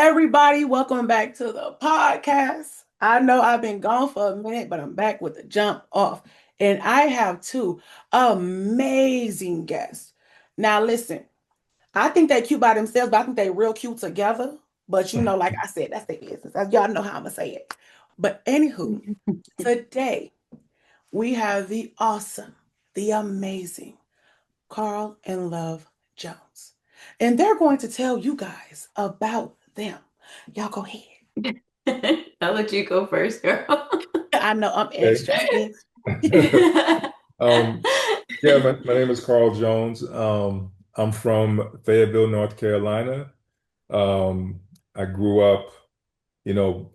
everybody. Welcome back to the podcast. I know I've been gone for a minute, but I'm back with the jump off. And I have two amazing guests. Now, listen, I think they cute by themselves, but I think they real cute together. But like I said, that's their business. Y'all know how I'm gonna say it. But anywho, today we have the awesome, the amazing Carl and Love Jones. And they're going to tell you guys about them. Y'all go ahead. I'll let you go first, girl. I know I'm Okay. extra, sis. Um, yeah, my name is Carl Jones. I'm from Fayetteville, North Carolina. Um, I grew up, you know,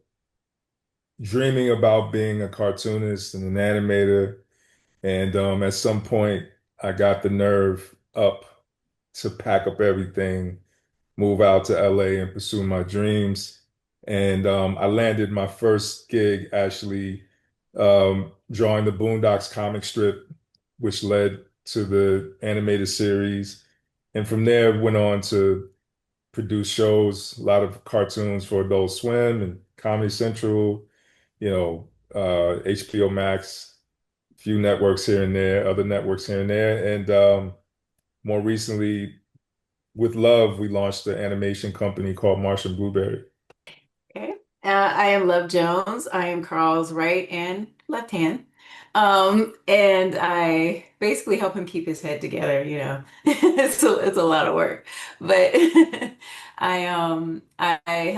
dreaming about being a cartoonist and an animator. And at some point, I got the nerve up to pack up everything, move out to LA and pursue my dreams. And I landed my first gig actually drawing the Boondocks comic strip, which led to the animated series. And from there, went on to produce shows, a lot of cartoons for Adult Swim and Comedy Central, HBO Max, a few networks here and there, other networks here and there. And more recently, with Love, we launched an animation company called Martian Blueberry. Okay. I am Love Jones. I am Carl's right and left hand. And I basically help him keep his head together. It's a lot of work. But I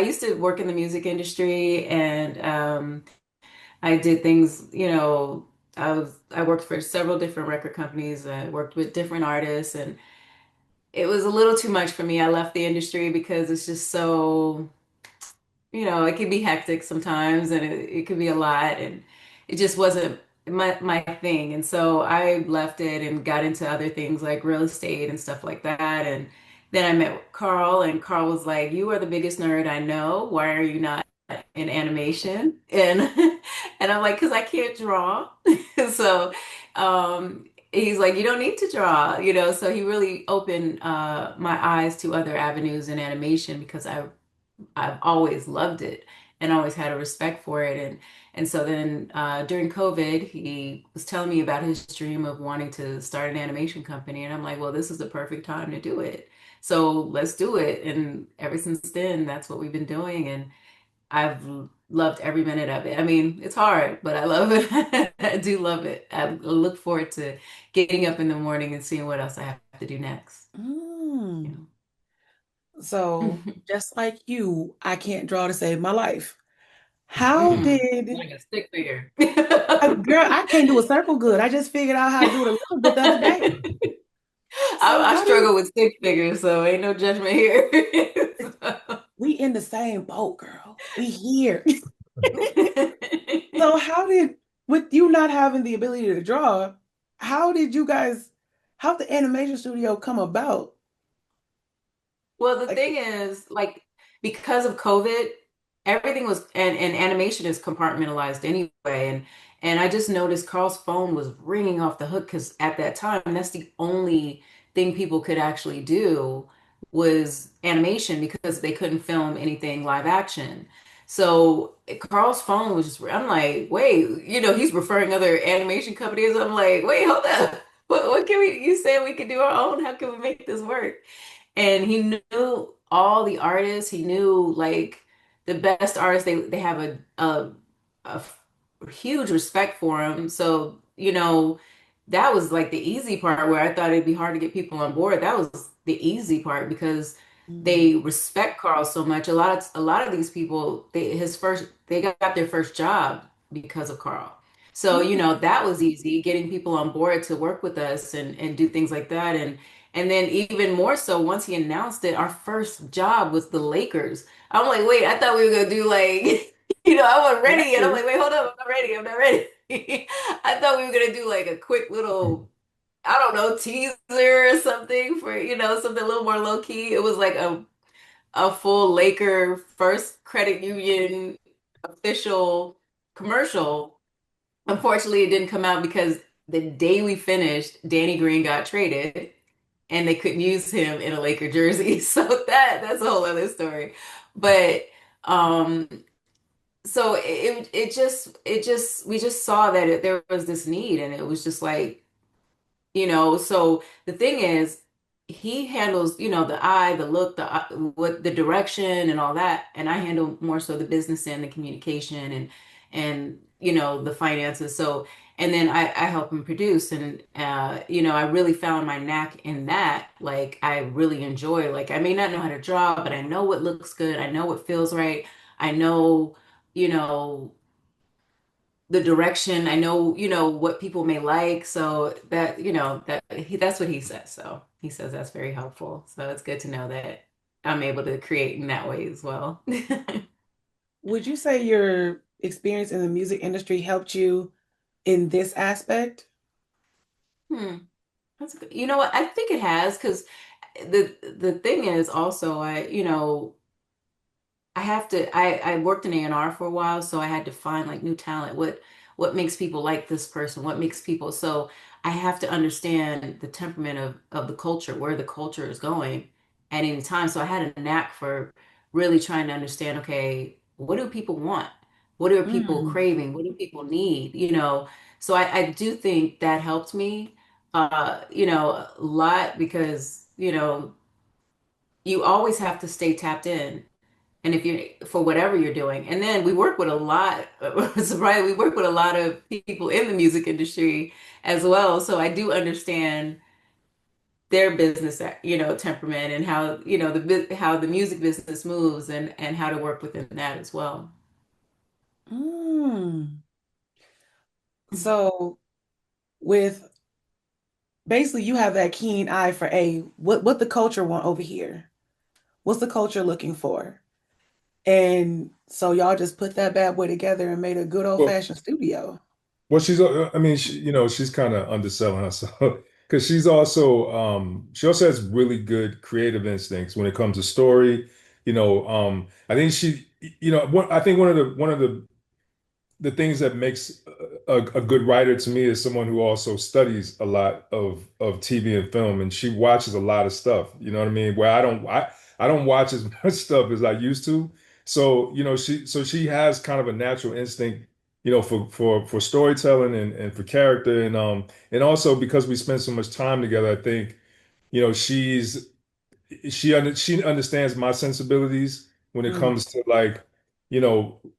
used to work in the music industry and I did things. I worked for several different record companies. I worked with different artists and it was a little too much for me. I left the industry because it's just so, it can be hectic sometimes and it could be a lot and it just wasn't my thing. And so I left it and got into other things like real estate and stuff like that. And then I met Carl and Carl was like, "You are the biggest nerd I know. Why are you not in animation?" And and I'm like, "Because I can't draw." So he's like, "You don't need to draw." So he really opened my eyes to other avenues in animation because I've always loved it and always had a respect for it. And so then during COVID, he was telling me about his dream of wanting to start an animation company. And I'm like, well, this is the perfect time to do it. So let's do it. And ever since then, that's what we've been doing. And I've loved every minute of it. I mean, it's hard, but I love it. I do love it. I look forward to getting up in the morning and seeing what else I have to do next. You Mm. So, know. just like you, I can't draw to save my life. How Mm-mm. did, Like a stick figure. girl, I can't do a circle good. I just figured out how to do it a little bit the other day. So, I how did struggle with stick figures, so ain't no judgment here. we in the same boat, girl? We here. So- So, with you not having the ability to draw, how did you guys, how the animation studio come about? Well, the Like, thing is, like, because of COVID, everything was and animation is compartmentalized anyway. And I just noticed Carl's phone was ringing off the hook because at that time, that's the only thing people could actually do was animation because they couldn't film anything live action. So Carl's phone was just, I'm like, wait, he's referring other animation companies. I'm like, wait, hold up. What can we, you saying we can do our own? How can we make this work? And he knew all the artists. He knew like the best artists. They have a huge respect for him. So that was like the easy part where I thought it'd be hard to get people on board. That was the easy part because mm, they respect Carl so much. A lot of these people, they got their first job because of Carl. So mm, that was easy getting people on board to work with us and do things like that. And then even more so, once he announced it, our first job was the Lakers. I'm like, wait, I thought we were gonna do like, I wasn't ready yet. I'm Lakers. like, wait, hold up, I'm not ready. I'm not ready. I thought we were gonna do like a quick little, I don't know, teaser or something for, something a little more low key. It was like a full Laker first credit union official commercial. Unfortunately, it didn't come out because the day we finished, Danny Green got traded. and they couldn't use him in a Laker jersey. So that's a whole other story. But um so it just we just saw that there was this need, and it was just like, so the thing is, he handles, the eye, the look, what the direction and all that, and I handle more so the business and the communication and the finances. So, and then I help him produce, and I really found my knack in that. Like, I really enjoy, like, I may not know how to draw, but I know what looks good, I know what feels right, I know, you know the direction. I know, what people may like. So that, that's what he says. So he says that's very helpful. So it's good to know that I'm able to create in that way as well. Would you say your experience in the music industry helped you in this aspect? Hmm. That's good. You know what? I think it has, because the thing is also, I worked in A&R for a while, so I had to find like new talent. What makes people like this person? What makes people, so I have to understand the temperament of the culture, where the culture is going at any time. So I had a knack for really trying to understand, okay, what do people want? What are people Mm, craving? What do people need? So I do think that helped me a lot, because, you always have to stay tapped in, and if you for whatever you're doing. And then we work with a lot surprise, we work with a lot of people in the music industry as well, so I do understand their business, temperament, and how, how the music business moves, and how to work within that as well. mm. So with basically you have that keen eye for what the culture want over here. What's the culture looking for? And so y'all just put that bad boy together and made a good Well, old-fashioned studio. well, I mean, she's kind of underselling herself because she also has really good creative instincts when it comes to story. I think I think one of the things that makes a good writer to me is someone who also studies a lot of TV and film, and she watches a lot of stuff. You know what I mean? Where I don't watch as much stuff as I used to. So, she has kind of a natural instinct, for storytelling and for character, and also because we spend so much time together, I think, you know, she's she understands my sensibilities when it Mm, comes to, like,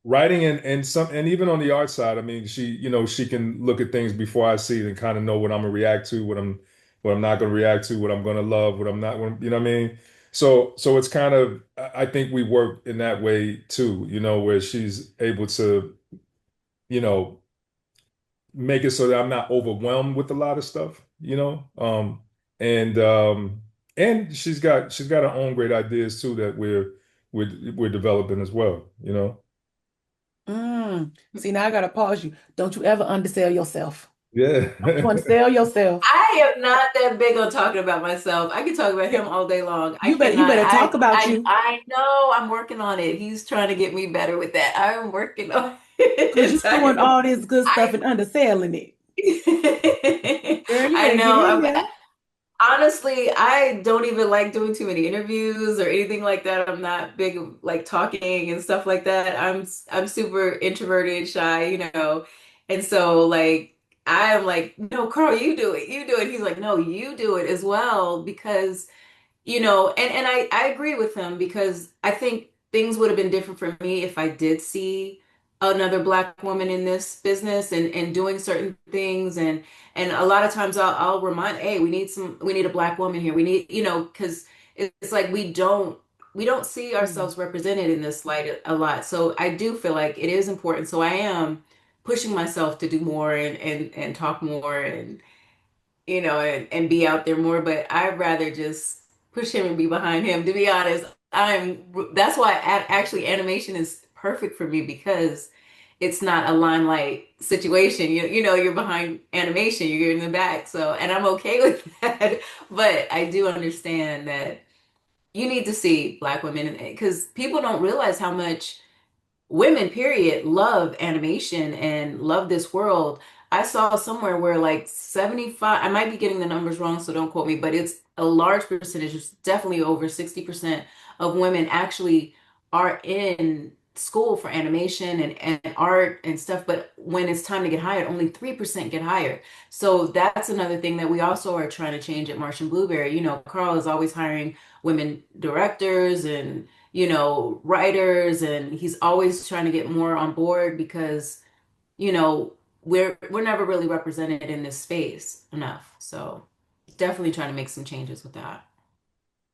writing, and even on the art side. I mean, she can look at things before I see it and kind of know what I'm gonna react to, what I'm not gonna react to, what I'm gonna love, what I'm not gonna, you know what I mean? So it's kind of, I think we work in that way too, where she's able to, you know, make it so that I'm not overwhelmed with a lot of stuff, and she's got her own great ideas too that we're developing as well. mm. See, now I gotta pause you. Don't you ever undersell yourself. Yeah. Don't you undersell yourself. I am not that big on talking about myself. I can talk about Yeah, him all day long. I you cannot. better I talk about I you I know I'm working on it. He's trying to get me better with that. I'm working on because you're it. doing all this good stuff and underselling it. Girl, you I better get know. in there. Honestly, I don't even like doing too many interviews or anything like that. I'm not big like talking and stuff like that. I'm super introverted, shy, And so, like, I am like, no, Carl, you do it. You do it. He's like, no, you do it as well, because and I agree with him, because I think things would have been different for me if I did see another Black woman in this business, and doing certain things. And a lot of times I'll remind, hey, we need a Black woman here. We need, because it's like we don't see Mm, ourselves represented in this light a lot. So I do feel like it is important. So I am pushing myself to do more, and talk more, and be out there more. But I'd rather just push him and be behind him. To be honest, that's why actually animation is perfect for me, because it's not a limelight situation. You're behind animation, you're in the back. So, and I'm okay with that. But I do understand that you need to see Black women, because people don't realize how much women, period, love animation and love this world. I saw somewhere where like 75, I might be getting the numbers wrong, so don't quote me, but it's a large percentage, it's definitely over 60% of women actually are in school for animation and art and stuff, but when it's time to get hired, only 3% get hired. So that's another thing that we also are trying to change at Marsh and Blueberry. You know, Carl is always hiring women directors and, you know, writers, and he's always trying to get more on board because, you know, we're never really represented in this space enough. So definitely trying to make some changes with that.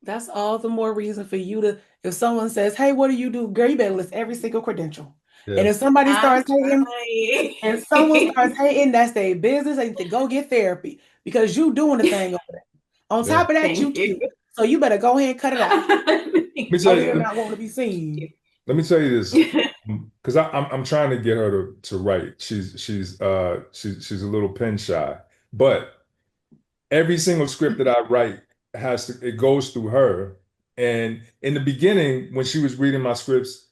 That's all the more reason for you to, if someone says, "Hey, what do you do?" Girl, you better list every single credential. And Yeah. if somebody I'm starts hating, trying. and someone starts hating, that's their business. They need to go get therapy because you doing the thing over there. On Yeah. top of that, you Thank you. cute. So you better go ahead and cut it out. Let me tell Over here you, not wanting to be seen. let me tell you this, because I'm trying to get her to write. She's a little pen shy, but every single script that I write it goes through her. And in the beginning, when she was reading my scripts,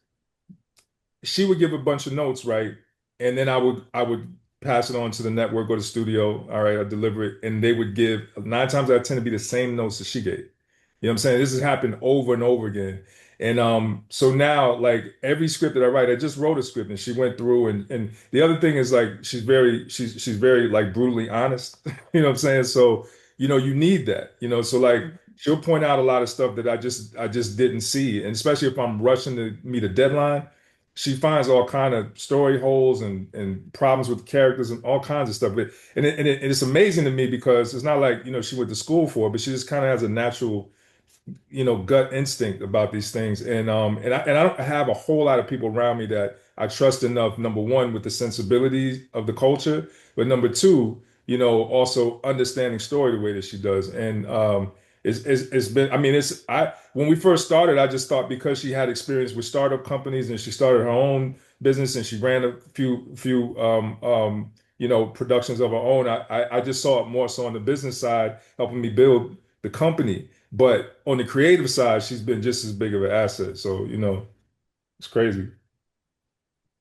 she would give a bunch of notes, right? And then I would pass it on to the network or the studio. All right, I deliver it, and they would give 9 times out of 10 to be the same notes that she gave. You know what I'm saying? This has happened over and over again. And so now, like every script that I write, I just wrote a script and she went through and the other thing is like she's very like brutally honest. You know what I'm saying? So, you need that, so like she'll point out a lot of stuff that I just didn't see. And especially if I'm rushing to meet a deadline, she finds all kind of story holes and problems with characters and all kinds of stuff. And it's amazing to me because it's not like, she went to school for it, but she just kind of has a natural, gut instinct about these things. And I don't have a whole lot of people around me that I trust enough, number one, with the sensibilities of the culture, but number two, also understanding story the way that she does. And it's been, I mean, when we first started, I just thought because she had experience with startup companies and she started her own business and she ran a few productions of her own. I just saw it more so on the business side, helping me build the company. But on the creative side, she's been just as big of an asset. So, it's crazy.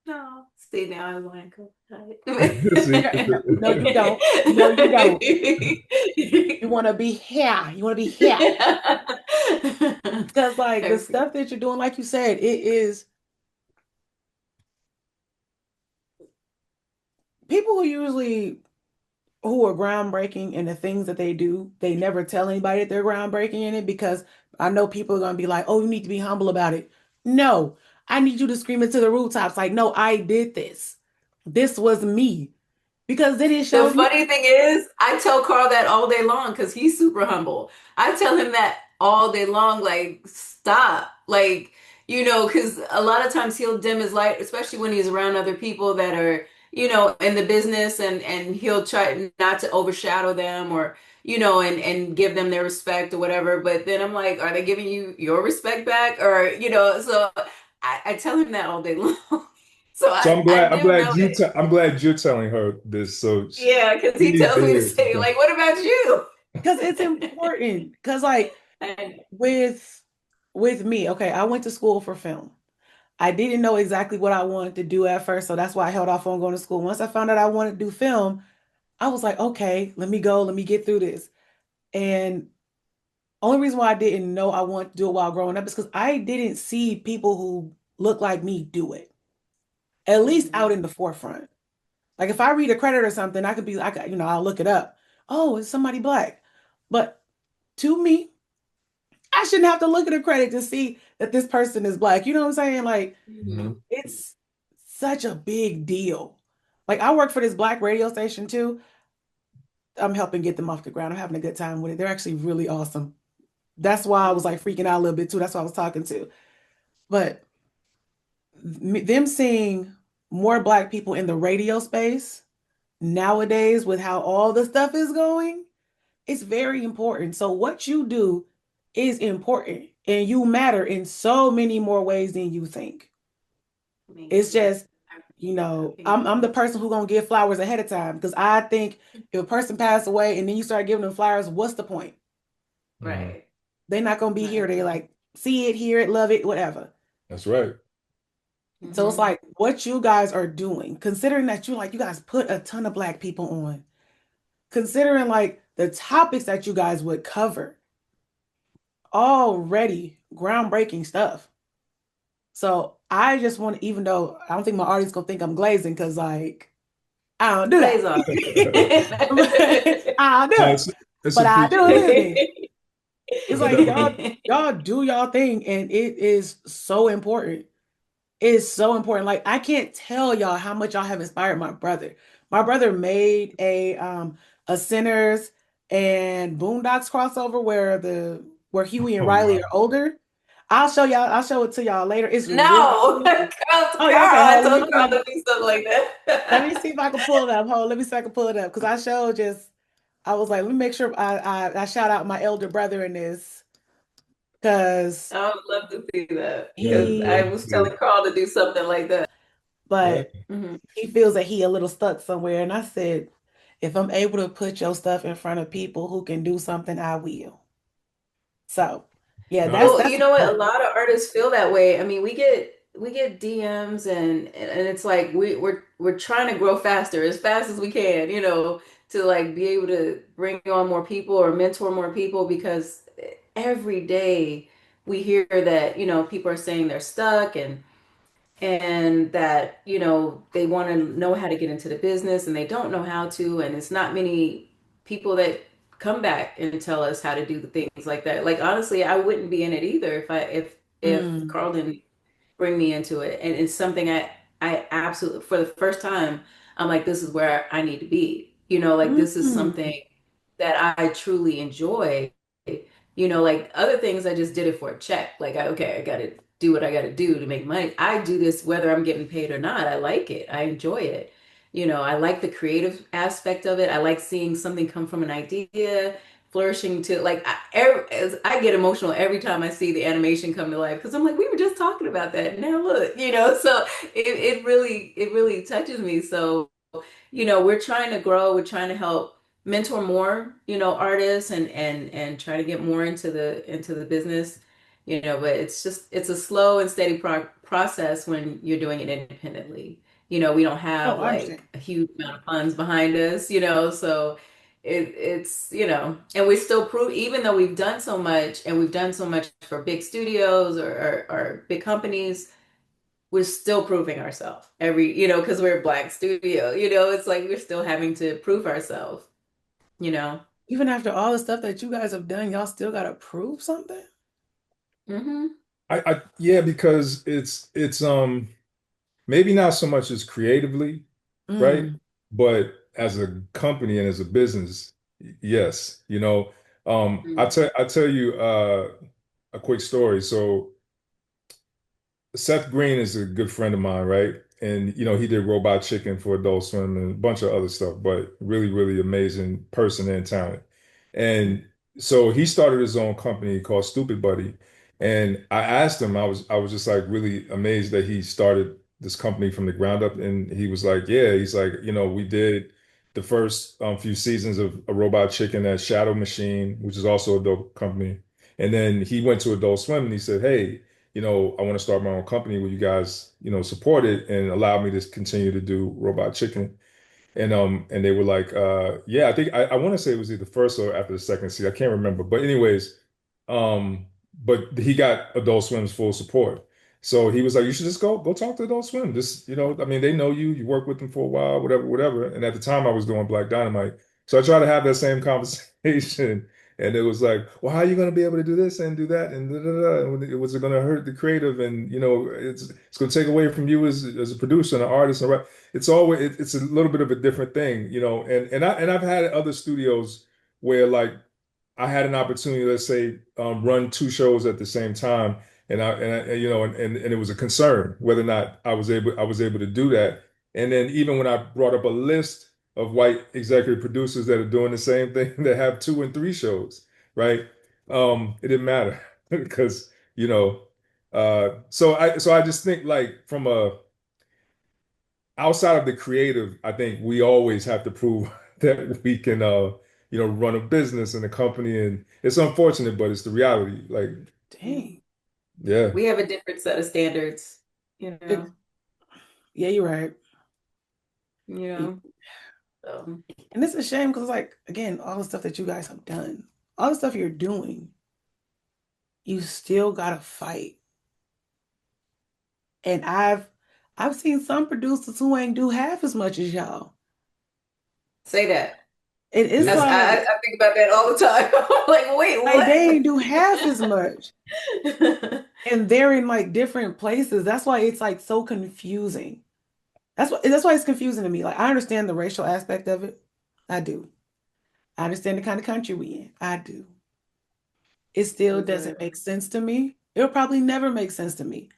No, see now I want to go. See, No, you don't. No, you don't. You want to be here. You want to be here. Because like the stuff that you're doing, like you said, it is people who are groundbreaking in the things that they do, they never tell anybody that they're groundbreaking in it because I know people are going to be like, "Oh, you need to be humble about it." No, I need you to scream it to the rooftops like, "No, I did this. This was me." Because then it The shows you. funny thing is, I tell Carl that all day long because he's super humble. I tell him that all day long, like, stop. Like, because a lot of times he'll dim his light, especially when he's around other people that are, in the business and he'll try not to overshadow them or, and give them their respect or whatever. But then I'm like, are they giving you your respect back? Or, so I tell him that all day long. So So I do know that. I'm glad you're telling her this. So Yeah, because she he needs tells to me to hear say, like, what about you? Because it's important. Because like And with me, okay, I went to school for film. I didn't know exactly what I wanted to do at first, so that's why I held off on going to school. Once I found out I wanted to do film, I was like, okay, let me go, let me get through this. And only reason why I didn't know I wanted to do it while growing up is because I didn't see people who look like me do it, at least out Mhm. in the forefront. Like if I read a credit or something, I'll look it up. Oh, it's somebody black. But to me, I shouldn't have to look at a credit to see that this person is black. You know what I'm saying? Like Mhm. it's such a big deal. Like I work for this black radio station too. I'm helping get them off the ground. I'm having a good time with it. They're actually really awesome. That's why I was like freaking out a little bit too. That's why I was talking to. But them seeing more black people in the radio space nowadays with how all the stuff is going, it's very important. So what you do is important and you matter in so many more ways than you think. Thank It's you. just, I I'm the appreciate person who gonna give flowers ahead of time because I think if a person passed away and then you start giving them flowers, what's the point? it. Mhm. Right. They're not gonna be here. Right. They like see it, hear it, love it, whatever. That's right. So it's Hmm. like what you guys are doing, considering that you guys put a ton of black people on, considering like the topics that you guys would cover. already groundbreaking stuff. So I just want to, even though I don't think my audience gonna think I'm glazing, because like I don't do Glaze that. off. I don't do No, it. it's But I do appreciated. this. It's It's like definitely. y'all do y'all thing, and it is so important. It is so important. Like I can't tell y'all how much y'all have inspired my brother. My brother made a Sinners and Boondocks crossover where Huey and Oh Riley wow. are older. I'll show y'all. I'll show it to y'all later. It's really No, cool. Carl, Oh yeah, okay. I Hold on. Let told me see if I Carl can, to do something like let me that. see if I can pull it up. Hold on. Let me see if I can pull it up because I showed just. I was like, let me make sure I shout out my elder brother in this because I would love to see that Yeah, because I he, me was too. telling Carl to do something like that. Yeah. but Hmm. he feels that he a little stuck somewhere. And I said, if I'm able to put your stuff in front of people who can do something, I will. So yeah, No, that's Well, that's you know what? A lot of artists feel that way. I mean, we get DMs and it's like we're trying to grow faster, as fast as we can, to like be able to bring on more people or mentor more people because every day we hear that, people are saying they're stuck and that they want to know how to get into the business and they don't know how to, and it's not many people that come back and tell us how to do the things like that. Like honestly, I wouldn't be in it either if mm, Carl didn't bring me into it, and it's something I absolutely, for the first time, I'm like, this is where I need to be, like this is mm, something that I truly enjoy. Like other things, I just did it for a check. Like, okay, I got to do what I got to do to make money. I do this whether I'm getting paid or not. I like it. I enjoy it. I like the creative aspect of it. I like seeing something come from an idea, flourishing to like, I get emotional every time I see the animation come to life because I'm like, we were just talking about that. Now look, so it really touches me. So we're trying to grow, we're trying to help mentor more, artists and try to get more into the business, but it's a slow and steady process when you're doing it independently. We don't oh, have I understand. like a huge amount of funds behind us, so it's and we still prove, even though we've done so much and we've done so much for big studios or big companies, we're still proving ourselves because we're a Black studio, it's like we're still having to prove ourselves, you know. Even after all the stuff that you guys have done, y'all still gotta prove something. Hmm. Yeah, because it's maybe not so much as creatively, right? Mm, But as a company and as a business, yes. I tell you a quick story. So Seth Green is a good friend of mine, right? And he did Robot Chicken for Adult Swim and a bunch of other stuff, but really, really amazing person and talent. And so he started his own company called Stupid Buddy. And I asked him, I was just like really amazed that he started this company from the ground up. And he was like, yeah, he's like, we did the first few seasons of a Robot Chicken at Shadow Machine, which is also a dope company. And then he went to Adult Swim and he said, hey, I want to start my own company where you guys, support it and allow me to continue to do Robot Chicken. And they were like, yeah, I think I want to say it was either first or after the second season. I can't remember. But anyways, um, but he got Adult Swim's full support. So he was like, you should just go talk to Adult Swim. Just, I mean, they know you work with them for a while, whatever, whatever. And at the time I was doing Black Dynamite. So I tried to have that same conversation. And it was like, well, how are you going to be able to do this and do that? And da, da, da. And it was going to hurt the creative. And, it's going to take away from you as a producer and an artist. And it's always it's a little bit of a different thing, and I've had other studios where like I had an opportunity, let's say, run two shows at the same time, and it was a concern whether or not I was able to do that. And then even when I brought up a list of white executive producers that are doing the same thing that have two and three shows, right? It didn't matter because so I just think like from a outside of the creative, I think we always have to prove that we can, run a business and a company. And it's unfortunate, but it's the reality. Like, dang. yeah, We have a different set of standards, you It, know. yeah, you're right. You And know. So, it's a shame because, like, again, all the stuff that you guys have done, all the stuff you're doing, you still gotta fight. And I've seen some producers who ain't do half as much as y'all. Say that. And it's Yeah. I think about that all the time. I'm like, wait, like they what? ain't do half as much. And they're in like different places. That's why it's like so confusing. That's why it's confusing to me. Like I understand the racial aspect of it. I do. I understand the kind of country we in. I do. It still Mhm. doesn't make sense to me. It'll probably never make sense to me.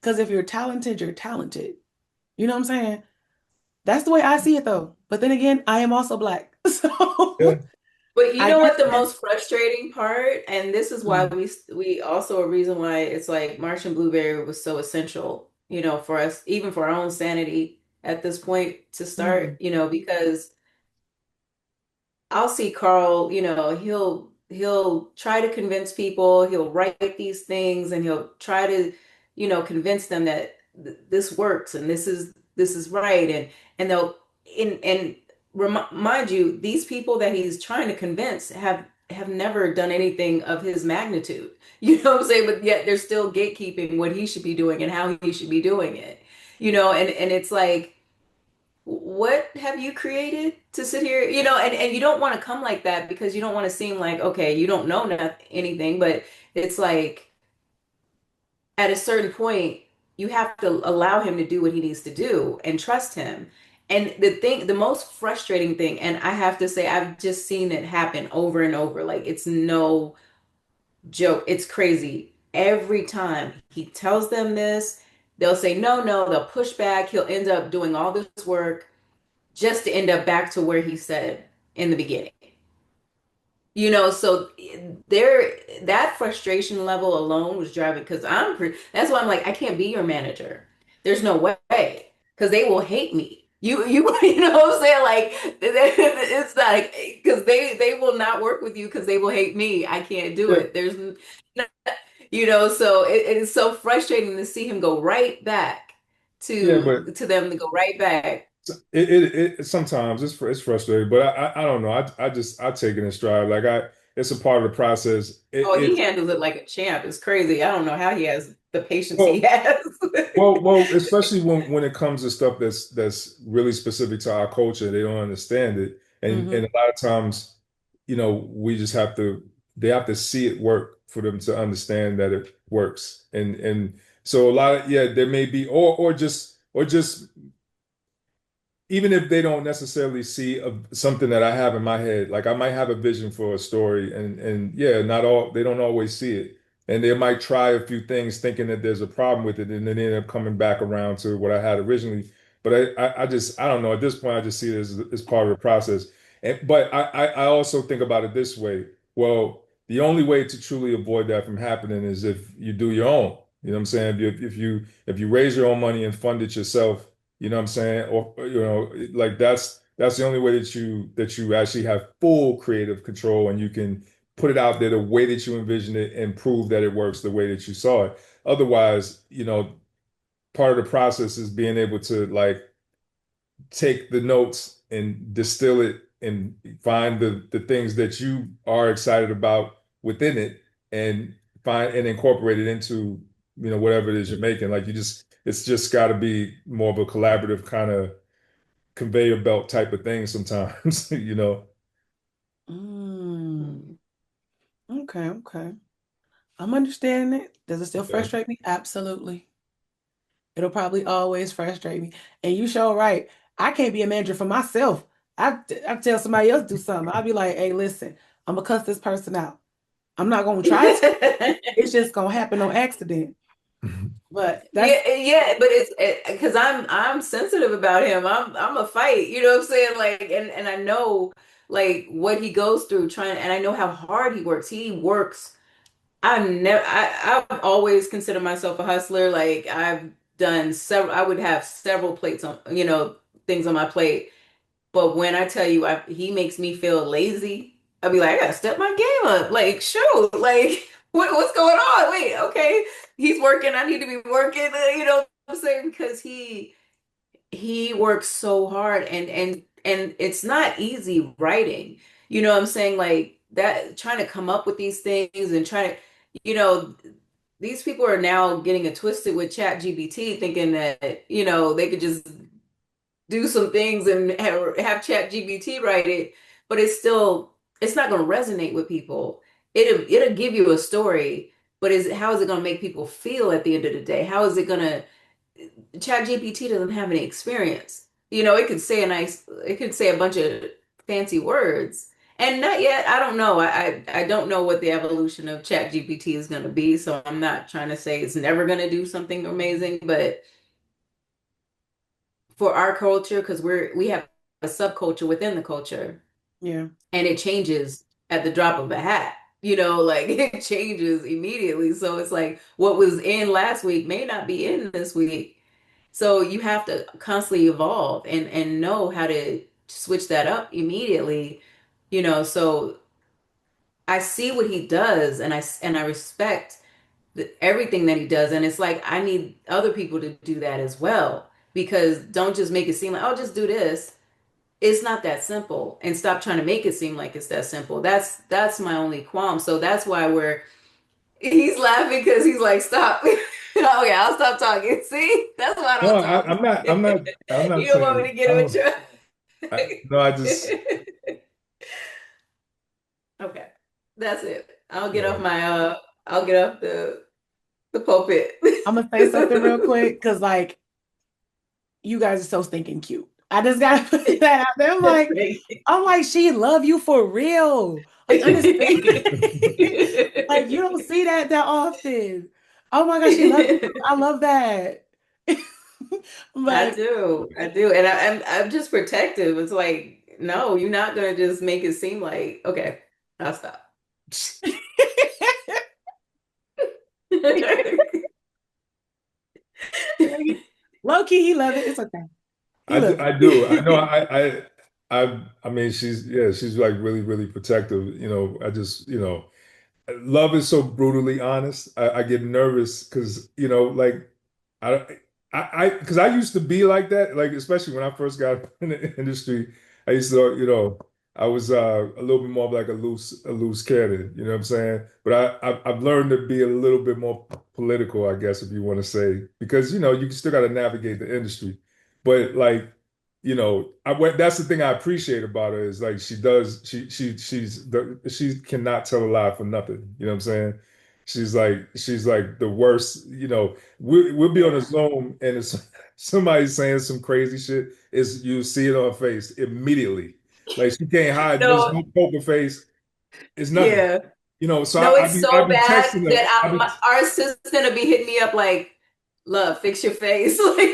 Because if you're talented, you're talented. You know what I'm saying? That's the way I see it though. But then again, I am also black. Yeah. So But you I know guess what the that most frustrating part, and this is why mm, we also a reason why it's like Martian Blueberry was so essential, for us, even for our own sanity at this point to mm, start, because I'll see Carl, he'll try to convince people, he'll write these things and he'll try to, convince them that this works and this is right and they'll and mind you, these people that he's trying to convince have never done anything of his magnitude. You know what I'm saying? But yet they're still gatekeeping what he should be doing and how he should be doing it. And it's like what have you created to sit here, and you don't want to come like that because you don't want to seem like, okay, you don't know anything, but it's like at a certain point you have to allow him to do what he needs to do and trust him. And the most frustrating thing, and I have to say I've just seen it happen over and over, like it's no joke, it's crazy. Every time he tells them this, they'll say no, no, they'll push back, he'll end up doing all this work just to end up back to where he said in the beginning. So there, that frustration level alone was driving because that's why I'm like, I can't be your manager. There's no way because they will hate me. You know what I'm saying? Like it's like because they will not work with you because they will hate me. I can't do Yeah. it. So it is so frustrating to see him go right back Yeah, to them to go right back. it sometimes it's frustrating, but I don't know. I just I take it in stride. Like it's a part of the process. Oh, he It handles it like a champ. It's crazy. I don't know how he has the patience he well has. especially when it comes to stuff that's really specific to our culture, they don't understand it, and hmm a lot of times, we just have to they have to see it work for them to understand that it works, and so a lot of there may be or just even if they don't necessarily see something that I have in my head, like I might have a vision for a story, and yeah, not all they don't always see it, and they might try a few things thinking that there's a problem with it, and then they end up coming back around to what I had originally. But I don't know. At this point, I just see it as part of the process. But I also think about it this way. Well, the only way to truly avoid that from happening is if you do your own. You know what I'm saying? If you raise your own money and fund it yourself, you know what I'm saying? Or like that's the only way that you actually have full creative control and you can put it out there the way that you envision it and prove that it works the way that you saw it. Otherwise, part of the process is being able to like take the notes and distill it and find the things that you are excited about within it and find and incorporate it into whatever it is you're making. Like it's just got to be more of a collaborative kind of conveyor belt type of thing sometimes, Mm. Okay, okay. I'm understanding it. Does it still Yeah. frustrate me? Absolutely. It'll probably always frustrate me. And you sure right. I can't be a manager for myself. I tell somebody else to do something. I'll be like, hey, listen, I'm gonna cuss this person out. I'm not gonna try to. It's just gonna happen on accident. But that's Yeah, yeah, but it's because I'm sensitive about him. I'm a fight, you know what I'm saying? Like, and I know like what he goes through trying, and I know how hard he works. He works. I've always considered myself a hustler. Like I've done several. I would have several plates on, things on my plate. But when I tell you, he makes me feel lazy. I'll be like, I gotta step my game up. Like, shoot, like, what's going on? Wait, okay, he's working. I need to be working. You know what I'm saying? Because he works so hard, and it's not easy writing. You know what I'm saying? Like that, trying to come up with these things and trying to. you know, these people are now getting it twisted with Chat GPT, thinking that, they could just do some things and have Chat GPT write it, but it's not going to resonate with people. It'll give you a story, but how is it going to make people feel at the end of the day? How is it going to Chat GPT doesn't have any experience. It could say a bunch of fancy words. And not yet, I don't know. I don't know what the evolution of Chat GPT is going to be. So I'm not trying to say it's never going to do something amazing, but for our culture, because we have a subculture within the culture, Yeah. and it changes at the drop of a hat. Like it changes immediately. So it's like what was in last week may not be in this week. So you have to constantly evolve and know how to switch that up immediately. So I see what he does, and I respect everything that he does, and it's like I need other people to do that as well, because don't just make it seem like, oh, just do this. It's not that simple, and stop trying to make it seem like it's that simple. That's my only qualm. So that's why he's laughing, because he's like, stop. Oh yeah, I'll stop talking. See, that's why I No, don't talk. I'm not You don't want me saying, to get him in trouble. no, I just, Okay, that's it. I'll get off yeah. my I'll get off the pulpit. I'm gonna say something real quick because like you guys are so stinking cute. I just gotta put that out there. I'm like, she love you for real. Like, understand? Like, you don't see that often. Oh my gosh, she loves you. I love that. Like, I do, and I'm just protective. It's like, no, you're not gonna just make it seem like, okay, I'll stop. low key, he love it. It's okay. He love I it. do. I know. I mean, she's like really, really protective. I just, love is so brutally honest. I get nervous because, like, I, because I used to be like that. Like, especially when I first got in the industry, I used to, I was a little bit more of like a loose cannon. You know what I'm saying? But I've learned to be a little bit more political, I guess, if you want to say, because you still got to navigate the industry. But like, that's the thing I appreciate about her is like she cannot tell a lie for nothing. You know what I'm saying? She's like the worst. We'll be on a Zoom and it's somebody's saying some crazy shit. Is you see it on her face immediately. Like she can't hide. There's No, no poker face. It's nothing. yeah. So No, I it's be I so be bad texting her. that our assistant will be hitting me up like, "Love, fix your face." Like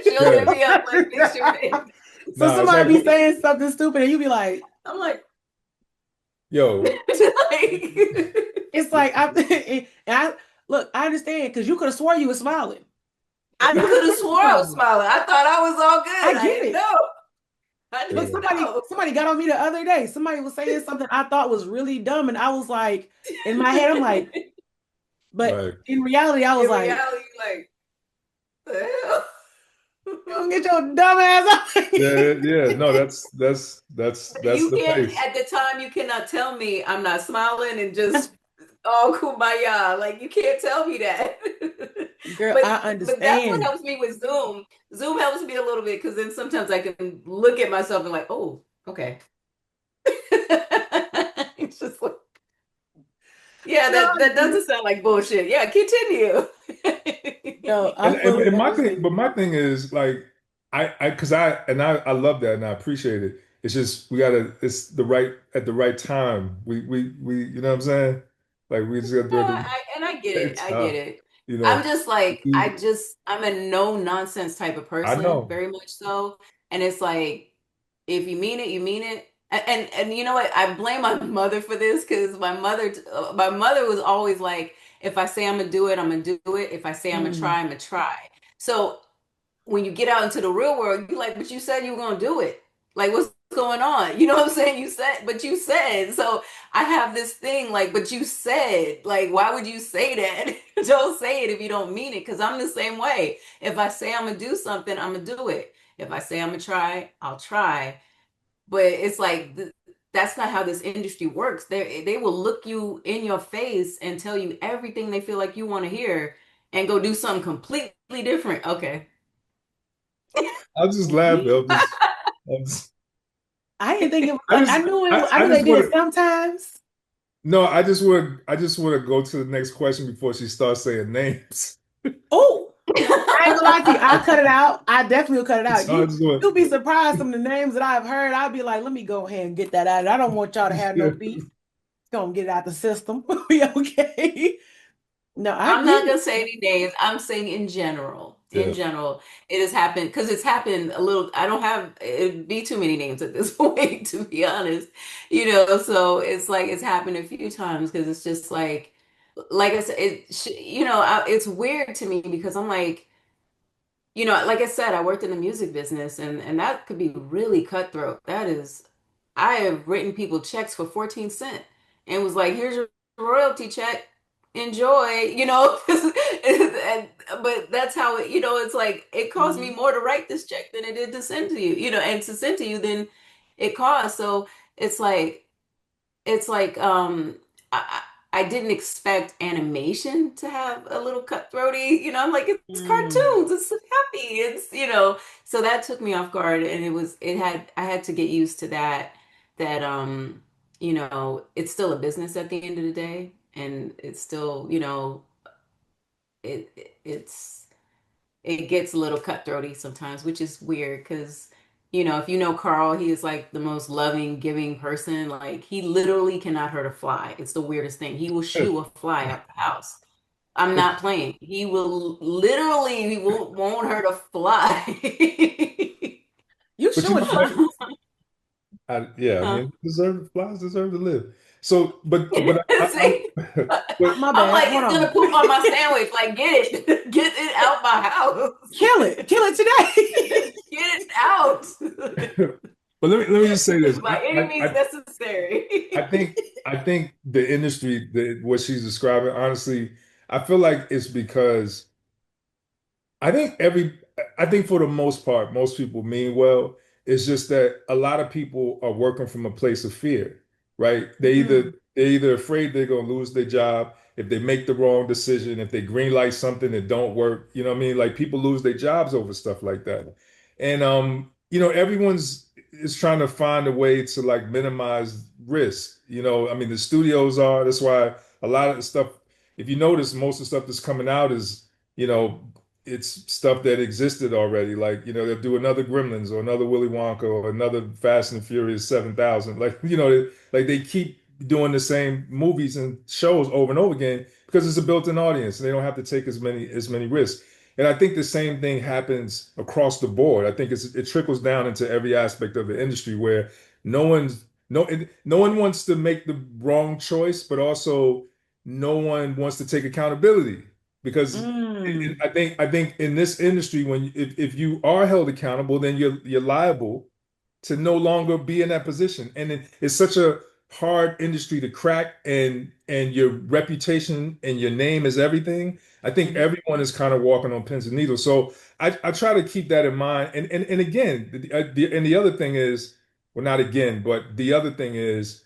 she'll Yeah. hit me up like, "Fix your face." So Nah, it's like, somebody be saying something stupid and you be like, I'm like, yo, like, it's like and I look, I understand because you could have swore you were smiling. I You could have could have swore you swore were I was smiling. smiling. I thought I was all I good. I get didn't it. know. I But didn't yeah, somebody got on me the other day. Somebody was saying something I thought was really dumb, and I was like, in my head, I'm like, but right. in reality, I was In like, reality, like, the hell? you don't get your dumb ass out. Yeah, yeah. No, that's You the can't, pace. at the time, you cannot tell me I'm not smiling and just, oh, kumbaya. Like, you can't tell me that. Girl, I But that's what understand. helps me with Zoom. Zoom helps me a little bit because then sometimes I can look at myself and like, oh, okay. It's just like, yeah, No, that doesn't sound like bullshit. Yeah, continue. no, I fully And my thing, but understand. my thing is like because I love that and I appreciate it. It's just it's the right at the right time. We you know what I'm saying? Like we just got to No, do it. and I get it. It's I get tough, it. you I'm know. just like, You- I'm a no nonsense type of I person, know. very much so. And it's like, if you mean it, you mean it. And you know what? I blame my mother for this because my mother was always like, if I say I'm gonna do it, I'm gonna do it. If I say I'm gonna Mm. try, I'm gonna try. So when you get out into the real world, you're like, but you said you were gonna do it. Like, what's going on? You know what I'm saying? You said. So I have this thing like, but you said, like, why would you say that? Don't say it if you don't mean it. Cause I'm the same way. If I say I'm gonna do something, I'm gonna do it. If I say I'm gonna try, I'll try. But it's like that's not how this industry works. They will look you in your face and tell you everything they feel like you want to hear and go do something completely different. Okay. I'll just laugh. I'm just, I didn't think it was I like just, I I knew they just did want it to. sometimes. No, I just want to go to the next question before she starts saying names. Oh, I ain't gonna lie to you. I'll cut it out. I definitely will cut it out. So I just want, You'll be surprised some of the names that I've heard. I'll be like, let me go ahead and get that out. I don't want y'all to have no beef. Gonna get it out the system. We okay. No, I I'm agree not with gonna say any names. I'm saying in general. In yeah. general, it has happened because it's happened a little. I don't have it'd be too many names at this point, to be honest. So it's like it's happened a few times because it's just like I said, it's weird to me because I'm like, like I said, I worked in the music business and that could be really cutthroat. I have written people checks for 14 cent and was like, here's your royalty check. Enjoy. But that's how it's like it cost me you. more to write this check than it did to send to you, and to send to you than it cost. So it's like I, I didn't expect animation to have a little cutthroaty, I'm like, it's Mm, cartoons, it's happy, so that took me off guard, and I had to get used to that it's still a business at the end of the day, and it's still, it's it gets a little cutthroaty sometimes, which is weird because, if you know Carl, he is like the most loving, giving person. Like he literally cannot hurt a fly. It's the weirdest thing. He will shoo a fly out the house. I'm not playing. He won't hurt a fly. you But you showing know what? Yeah, I Huh? mean, flies deserve to live. So, but See? my I'm bad. like, Hold it's gonna on. poop on my sandwich. Like, get it, get it out my house. Kill it. Kill it today. Get it out but let me just say this. by any means I necessary. think I think the industry, what she's describing, honestly, I feel like it's because I think I think for the most part, most people mean well. It's just that a lot of people are working from a place of fear, right? Mm, They're either afraid they're gonna lose their job if they make the wrong decision, if they green light something that don't work. You know what I mean? Like people lose their jobs over stuff like that. And everyone's is trying to find a way to like minimize risk. I mean the studios are, that's why a lot of the stuff, if you notice, most of the stuff that's coming out is, you know, it's stuff that existed already. Like, they'll do another Gremlins or another Willy Wonka or another Fast and Furious 7000. Like, like they keep doing the same movies and shows over and over again because it's a built-in audience and they don't have to take as many risks. And I think the same thing happens across the board. I think it trickles down into every aspect of the industry where no one's no one wants to make the wrong choice, but also no one wants to take accountability because mm. I think in this industry, if you are held accountable, then you're liable to no longer be in that position. And it's such a hard industry to crack, and your reputation and your name is everything. I think Mhm. everyone is kind of walking on pins and needles. So I try to keep that in mind. And again, and the other thing is, well, not again, but the other thing is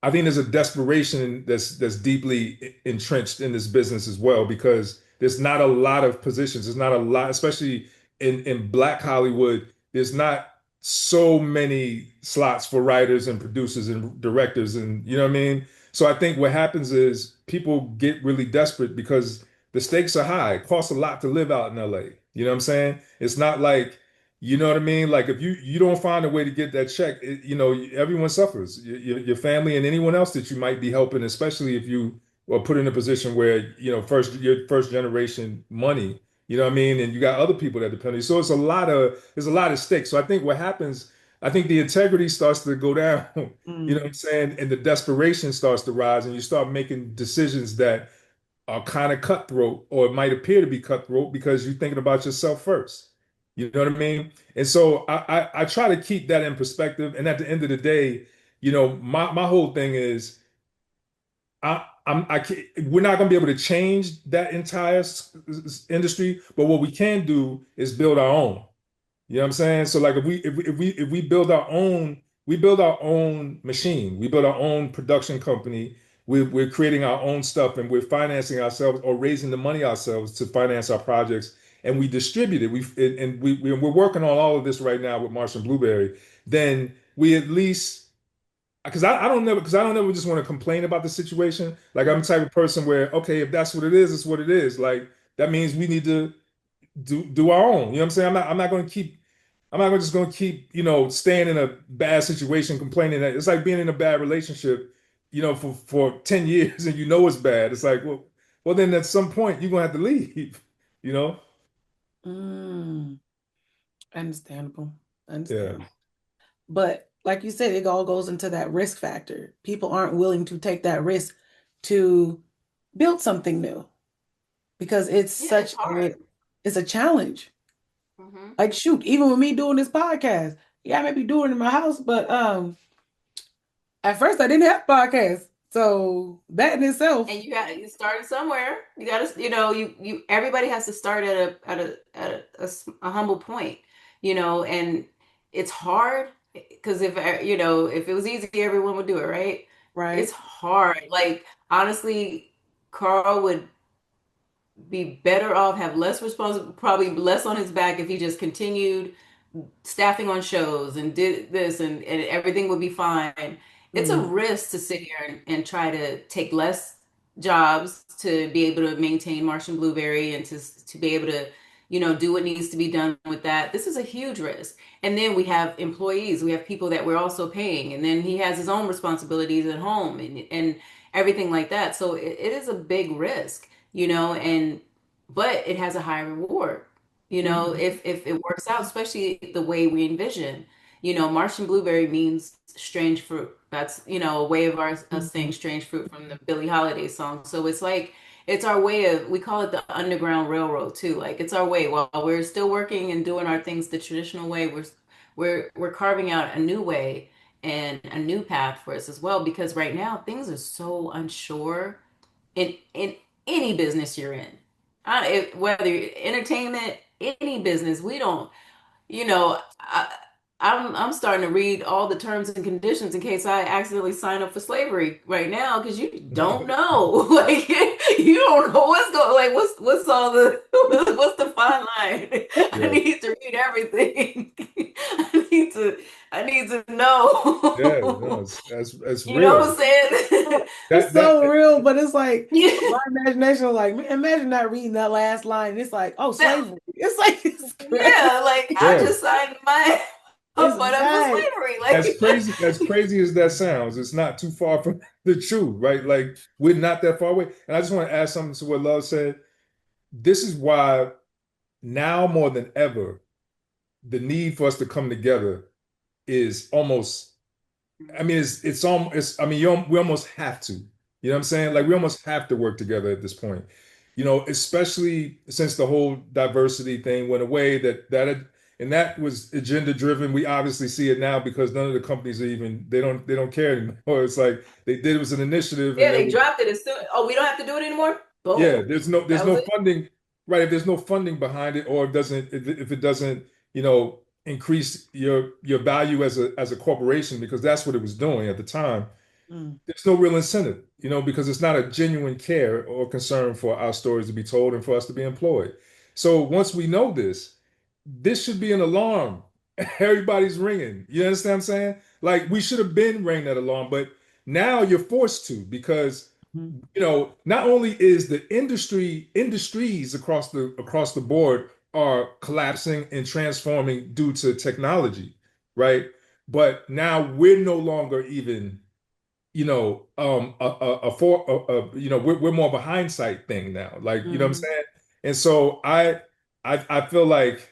I think there's a desperation that's deeply entrenched in this business as well because there's not a lot of positions. There's not a lot, especially in Black Hollywood. There's not so many slots for writers and producers and directors, and you know what I mean. So I think what happens is people get really desperate because the stakes are high. It costs a lot to live out in LA. You know what I'm saying? It's not like, you know what I mean? Like if you don't find a way to get that check, everyone suffers. Your family and anyone else that you might be helping, especially if you are put in a position where, your first generation money, you know what I mean? And you got other people that depend on you. So there's a lot of stakes. So I think what happens, I think the integrity starts to go down, you know what Mm. I'm saying? And the desperation starts to rise and you start making decisions that are kind of cutthroat, or it might appear to be cutthroat because you're thinking about yourself first. You know what I mean? And so I try to keep that in perspective. And at the end of the day, my whole thing is I can't, we're not going to be able to change that entire industry, but what we can do is build our own. You know what I'm saying? So like if we build our own, we build our own machine. We build our own production company. We're creating our own stuff and we're financing ourselves or raising the money ourselves to finance our projects. And we distribute it. We're working on all of this right now with Marshall Blueberry. Then we at least because I don't never just want to complain about the situation. Like I'm the type of person where, okay, if that's what it is, it's what it is. Like that means we need to do our own. You know what I'm saying? I'm not just gonna keep, staying in a bad situation, complaining that it's like being in a bad relationship, for 10 years and it's bad. It's like, well then at some point you're gonna have to leave, you know? Mm, understandable. Yeah. Understandable. But like you said, it all goes into that risk factor. People aren't willing to take that risk to build something new because Yeah, it's hard. it's a challenge. Hmm. Like shoot, even with me doing this podcast, yeah, I may be doing it in my house, but at first I didn't have podcasts. So that in itself, And you started somewhere. You got to, everybody has to start at a humble point, and it's hard because if it was easy, everyone would do it, right? It's right? hard. Like honestly, Carl would be better off, have less responsibility, probably less on his back if he just continued staffing on shows and did this and everything would be fine. It's a Mm, risk to sit here and try to take less jobs to be able to maintain Martian Blueberry and to be able to, do what needs to be done with that. This is a huge risk. And then we have employees, we have people that we're also paying, and then he has his own responsibilities at home and everything like that. So it is a big risk, and but it has a high reward mhm, if it works out, especially the way we envision. Martian blueberry means strange fruit. That's, a way of us mhm, saying strange fruit from the Billie Holiday song. So it's like, it's our way of, we call it the Underground Railroad too. Like it's our way. While we're still working and doing our things the traditional way, we're carving out a new way and a new path for us as well. Because right now things are so unsure in any business you're in. Whether entertainment, any business, we don't, you know, I, I'm starting to read all the terms and conditions in case I accidentally sign up for slavery right now because you don't know, like you don't know what's going, like what's all the what's the fine line? I Yeah. need to read everything. I need to Yeah, no, know. that's You know real. what I'm saying? it's That so that real, but it's like Yeah. my imagination was like, man, imagine not reading that last line. It's like, oh, That, slavery. It's like it's crazy. yeah, like I yeah. just signed my It's butt up for mad. slavery. As crazy as that sounds, it's not too far from the truth, right? Like we're not that far away. And I just want to add something to what Love said. This is why now more than ever, the need for us to come together is almost, I mean, I mean, we almost have to. You know what I'm saying? Like we almost have to work together at this point. Especially since the whole diversity thing went away. And that was agenda driven. We obviously see it now because none of the companies are even they don't care anymore. It's like they did it was an initiative, and Yeah, there they was dropped it as soon. Oh, we don't have to do it anymore. yeah, Boom. there's That was no it. funding, right? If there's no funding behind it, or if it doesn't, increase your value as a corporation, because that's what it was doing at the time. Mm, There's no real incentive, because it's not a genuine care or concern for our stories to be told and for us to be employed. So once we know this should be an alarm. Everybody's ringing. You understand what I'm saying? Like we should have been ringing that alarm, but now you're forced to because mhm, not only is the industries across the board are collapsing and transforming due to technology, right? But now we're no longer even, we're more of a hindsight thing now. Like, you know what I'm mhm, saying? And so I feel like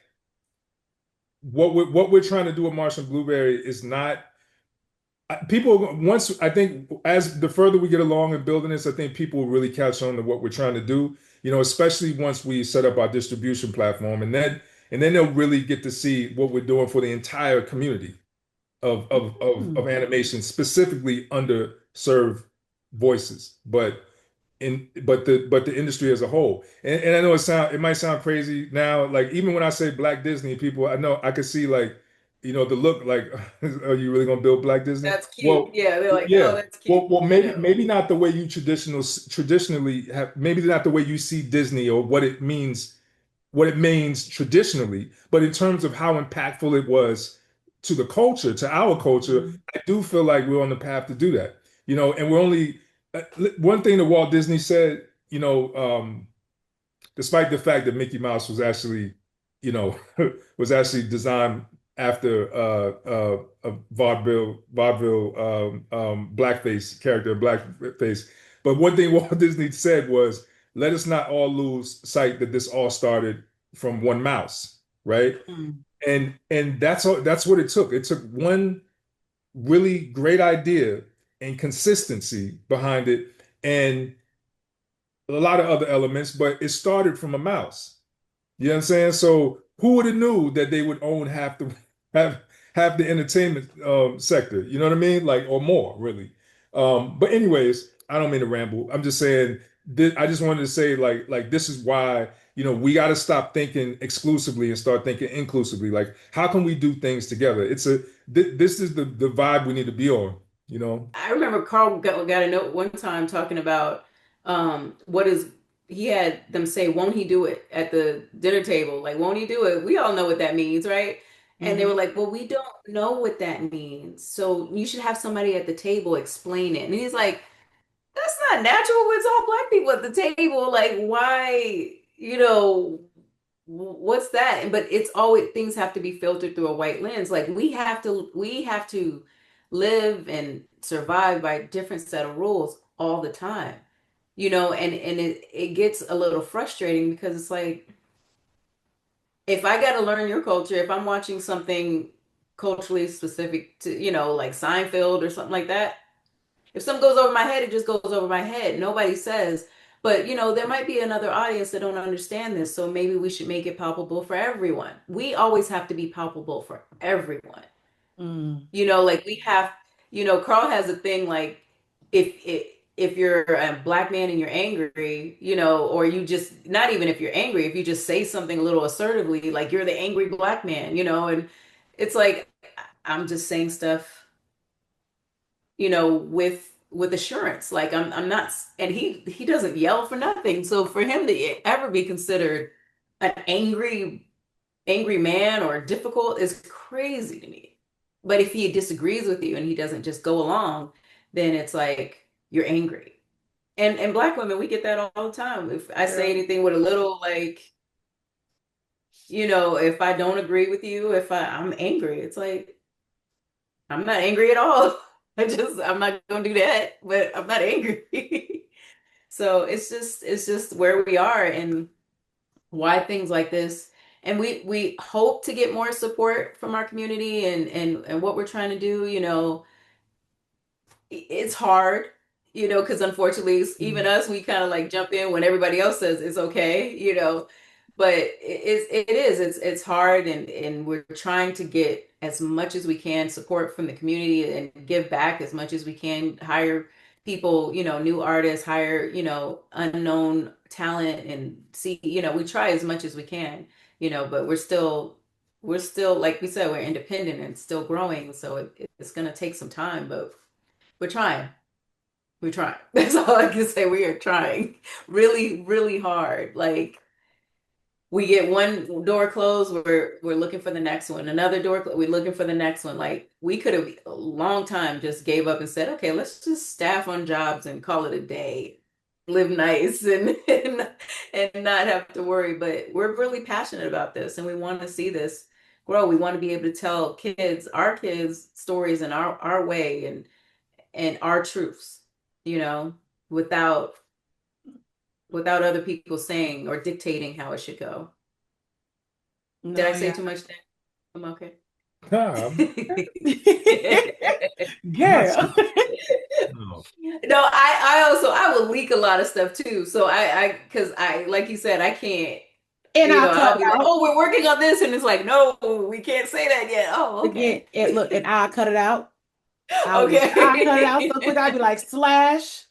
what we're trying to do with Marshall Blueberry is not people once I think as the further we get along in building this, I think people will really catch on to what we're trying to do, especially once we set up our distribution platform and then they'll really get to see what we're doing for the entire community of mhm. animation, specifically underserved voices, but the industry as a whole. And I know it might sound crazy now, like even when I say Black Disney, people I know I could see like the look like, are you really gonna build Black Disney? That's cute. Well, Yeah, they're like, oh, yeah. that's cute. Well, You maybe know. maybe not the way you traditionally have, maybe not the way you see Disney or what it means traditionally, but in terms of how impactful it was to the culture, to our culture, Mhm. I do feel like we're on the path to do that. And we're only one thing that Walt Disney said, despite the fact that Mickey Mouse was actually, you know, was actually designed after a vaudeville blackface character, blackface. But one thing Walt Disney said was, "Let us not all lose sight that this all started from one mouse, right?" Mm. And that's all. That's what it took. It took one really great idea and consistency behind it, and a lot of other elements, but it started from a mouse. You know what I'm saying? So who would have knew that they would own have half the entertainment sector? You know what I mean? Like, or more, really. But anyways, I don't mean to ramble. I'm just saying I just wanted to say like this is why we got to stop thinking exclusively and start thinking inclusively. Like, how can we do things together? This is the vibe we need to be on. You know? I remember Carl got a note one time talking about what is he had them say, won't he do it at the dinner table? Like, won't he do it? We all know what that means, right? And they were Mhm. like, well, we don't know what that means. So you should have somebody at the table explain it. And he's like, that's not natural. It's all black people at the table. Like, why, what's that? But it's always things have to be filtered through a white lens. Like we have to live and survive by a different set of rules all the time. And it gets a little frustrating because it's like if I got to learn your culture, if I'm watching something culturally specific to, like Seinfeld or something like that, if something goes over my head, it just goes over my head. Nobody says, but there might be another audience that don't understand this, so maybe we should make it palpable for everyone. We always have to be palpable for everyone. Mm. Like we have, Carl has a thing like if you're a black man and you're angry, or you just not even if you're angry, if you just say something a little assertively, like you're the angry black man, and it's like I'm just saying stuff with assurance. Like I'm not, and he doesn't yell for nothing. So for him to ever be considered an angry man or difficult is crazy to me. But if he disagrees with you and he doesn't just go along, then it's like you're angry. And black women, we get that all the time. If I say Yeah. anything with a little like, if I don't agree with you, if I'm angry, it's like I'm not angry at all. I'm not gonna do that, but I'm not angry. So it's just where we are and why things like this. And we hope to get more support from our community and what we're trying to do, it's hard, because unfortunately, even Mm. us, we kind of like jump in when everybody else says it's okay, but it's hard and we're trying to get as much as we can support from the community and give back as much as we can, hire people, new artists, hire, unknown talent and see, we try as much as we can, but we're still like we said, we're independent and still growing, so it's going to take some time, but we're trying. We're trying. That's all I can say. We are trying really, really hard. Like we get one door closed, we're looking for the next one. Another door, we're looking for the next one. Like we could have a long time just gave up and said, okay, let's just staff on jobs and call it a day, live nice and not have to worry. But we're really passionate about this, and we want to see this grow. We want to be able to tell our kids, stories in our way and our truths, you know, without other people saying or dictating how it should go. Did No, I say yeah. too much then? I'm okay. Nah, I'm not Girl. saying no. No, I will leak a lot of stuff too. So because I like you said, I can't, And I'll cut I'll be it like, out. oh, we're working on this, and it's like, no, we can't say that yet. Oh, Again, okay. and look, and I'll cut it out. I'll cut it out so quick. I'll be Okay. like, slash.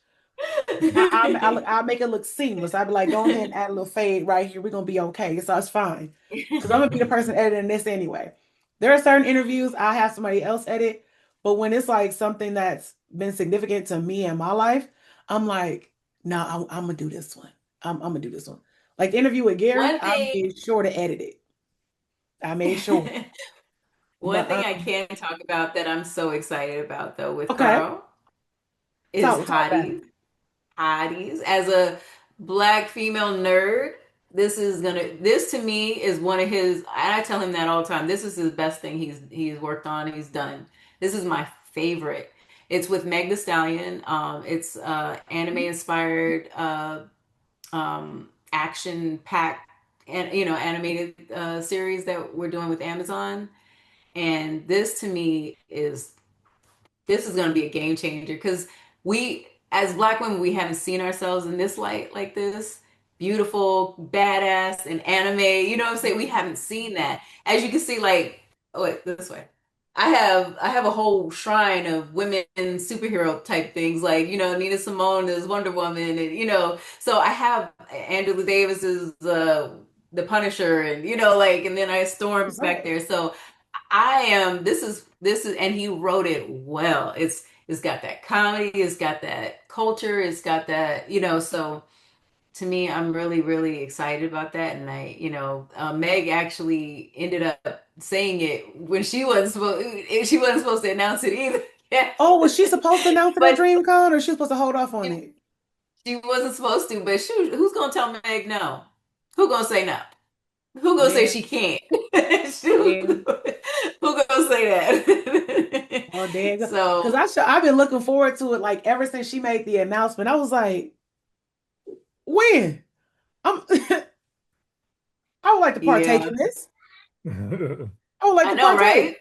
I'll make it look seamless. I'll be like, go ahead and add a little fade right here. We're gonna be okay. So it's fine. Because I'm gonna be the person editing this anyway. There are certain interviews I have somebody else edit, but when it's like something that's been significant to me in my life, I'm like, no, I'm gonna do this one. I'm gonna do this one. Like the interview with Gary, One I thing, made sure to edit it. I made sure. one But thing I can talk about that I'm so excited about though with okay, Carl is talk about it. hotties. Hotties. As a black female nerd, this to me is one of his, and I tell him that all the time. This is his best thing he's worked on, he's done. This is my favorite. It's with Meg Thee Stallion. It's anime inspired action packed and animated series that we're doing with Amazon. And this to me is this is going to be a game changer because we, as black women, we haven't seen ourselves in this light like this. Beautiful, badass, and anime. You know what I'm saying? We haven't seen that. As you can see, like, oh wait, this way. I have a whole shrine of women superhero type things, like Nina Simone is Wonder Woman, and so I have Angela Davis is the Punisher, and like, and then I have Storms back Right. there. So I am. This is, and he wrote it well. It's got that comedy. It's got that culture. It's got that. So to me, I'm really really excited about that. And Meg actually ended up saying it when she wasn't supposed to announce it either. Yeah, Oh, was she supposed to announce it at but DreamCon or she was supposed to hold off on she, it? she wasn't supposed to. But who's gonna tell Meg no? Who gonna say no? Who gonna say Man, she can't? man. Who gonna say that? Oh, dang. Because So I've been looking forward to it like ever since she made the announcement. I was like, when? I'm I would like to partake yeah, in this. I would like I to know, partake. right?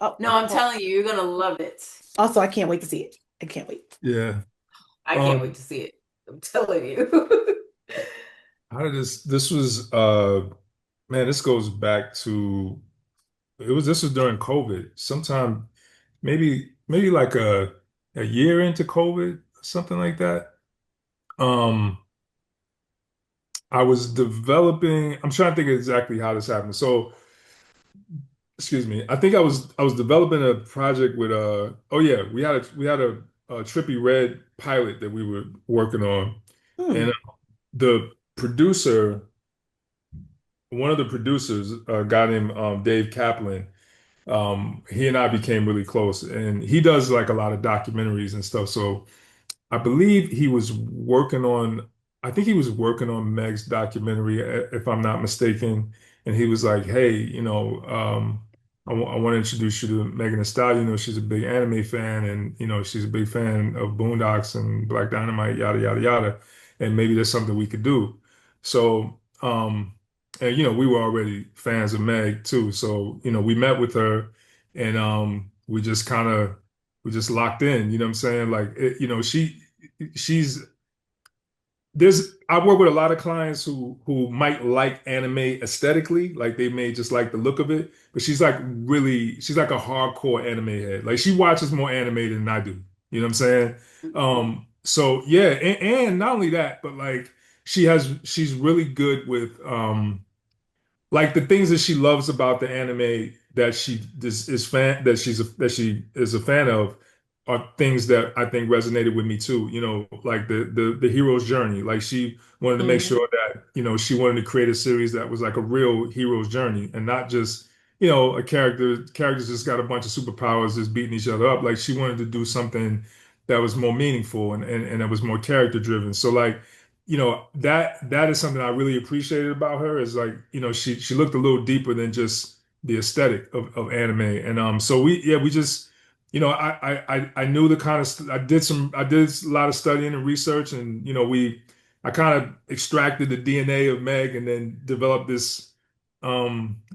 Oh, No, I'm telling you, you're gonna love it. also, I can't wait to see it. I can't wait. Yeah. I can't wait Um, to see it. I'm telling you. how did this was man, this goes back to this was during COVID. Sometime maybe like a year into COVID, something like that. Um, I was developing, I'm trying to think exactly how this happened. So, excuse me. I think I was developing a project with oh yeah, we had a Trippie Redd pilot that we were working on. And Hmm. the producer, one of the producers, a guy named Dave Kaplan, he and I became really close, and he does like a lot of documentaries and stuff. So I believe he was working on, I think he was working on Meg's documentary, if I'm not mistaken. And he was like, hey, I want to introduce you to Megan Thee Stallion. She's a big anime fan, and, she's a big fan of Boondocks and Black Dynamite, yada, yada, yada. And maybe there's something we could do. So, and, we were already fans of Meg too. So, we met with her and we just locked in, you know what I'm saying? Like, she's I work with a lot of clients who might like anime aesthetically, like they may just like the look of it, but she's like a hardcore anime head. Like she watches more anime than I do. You know what I'm saying? So yeah, and not only that, but like she's really good with like the things that she loves about the anime that she is fan that she is a fan of are things that I think resonated with me too. Like the hero's journey. Like she wanted to make Mhm. sure that she wanted to create a series that was like a real hero's journey and not just a characters just got a bunch of superpowers just beating each other up. Like she wanted to do something that was more meaningful and that was more character driven. So like that is something I really appreciated about her is like, she looked a little deeper than just the aesthetic of anime. And so we just, I knew the kind of I did a lot of studying and research and I kind of extracted the DNA of Meg and then developed this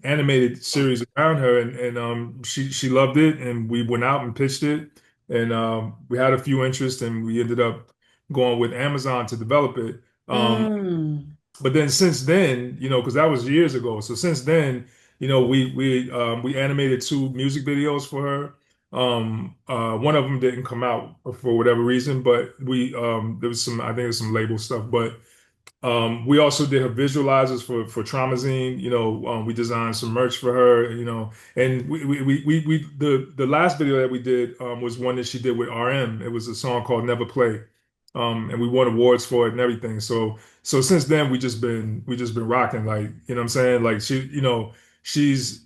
animated series around her and she loved it and we went out and pitched it and we had a few interests and we ended up going with Amazon to develop it. Mm. But then since then, because that was years ago. So since then, we animated two music videos for her. One of them didn't come out for whatever reason, but there was some I think there's some label stuff. But We also did her visualizers for Traumazine. We designed some merch for her. And the last video that we did was one that she did with RM. It was a song called Never Play, and we won awards for it and everything. So since then we just been rocking. Like what I'm saying, like she's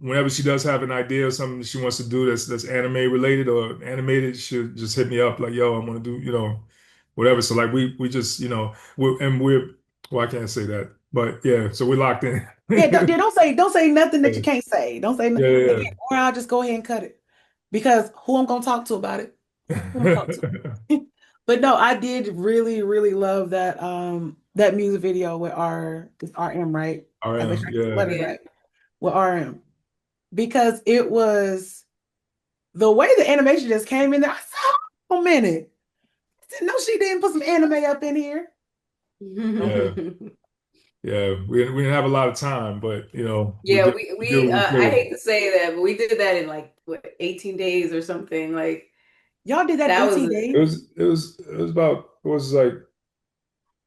whenever she does have an idea or something that she wants to do that's anime related or animated, she'll just hit me up like, yo, I want to do, whatever. So like we just, we're well, I can't say that, but yeah, so we're locked in. Yeah, don't say nothing that you can't say. Don't say Yeah, nothing. yeah, Or I'll just go ahead and cut it. Because who I'm gonna talk to about it? Who I'm gonna talk yeah. to? But no, I did really, really love that music video with it's RM, right? I bet RM, you yeah, what is Yeah. right with RM. Because it was the way the animation just came in there. I said, "Oh, a minute. No, she didn't put some anime up in here." yeah, yeah. We didn't have a lot of time, but we Yeah, did we we did we what we I could. hate to say that, but we did that in like what, 18 days or something. Like Y'all did that in that was 18 It days. was it was it was about it was like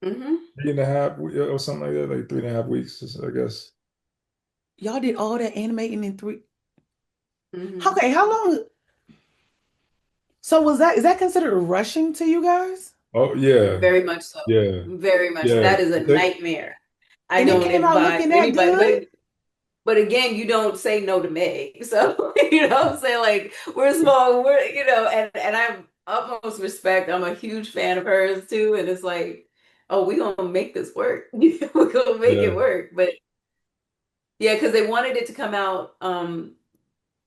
hmm 3.5 or something like that, like 3.5 weeks, I guess. Y'all did all that animating in three. hmm Okay, how long? So is that considered rushing to you guys? Oh yeah, Very much so. yeah, Very much so. yeah. That is a I think nightmare. I And it don't came out advise looking that anybody, good? but again, you don't say no to Meg. So, you know what I'm saying? Like we're small, and I have utmost respect. I'm a huge fan of hers too. And it's like, oh, we gonna make this work. We're gonna make it yeah. work. But yeah, because they wanted it to come out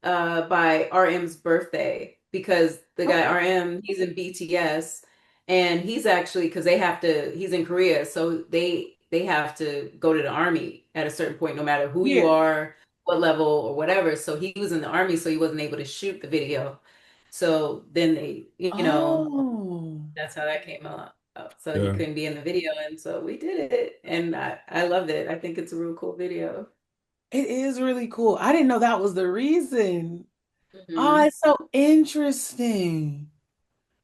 by RM's birthday because the guy Okay. RM, he's in BTS and he's actually because they have to he's in Korea, so they have to go to the army at a certain point no matter who you Yeah. are, what level or whatever. So he was in the army, so he wasn't able to shoot the video. So then Oh, that's how that came out. So he Yeah. couldn't be in the video, and so we did it, and I loved it. I think it's a real cool video. it is really cool. I didn't know that was the reason. Oh, hmm it's so interesting.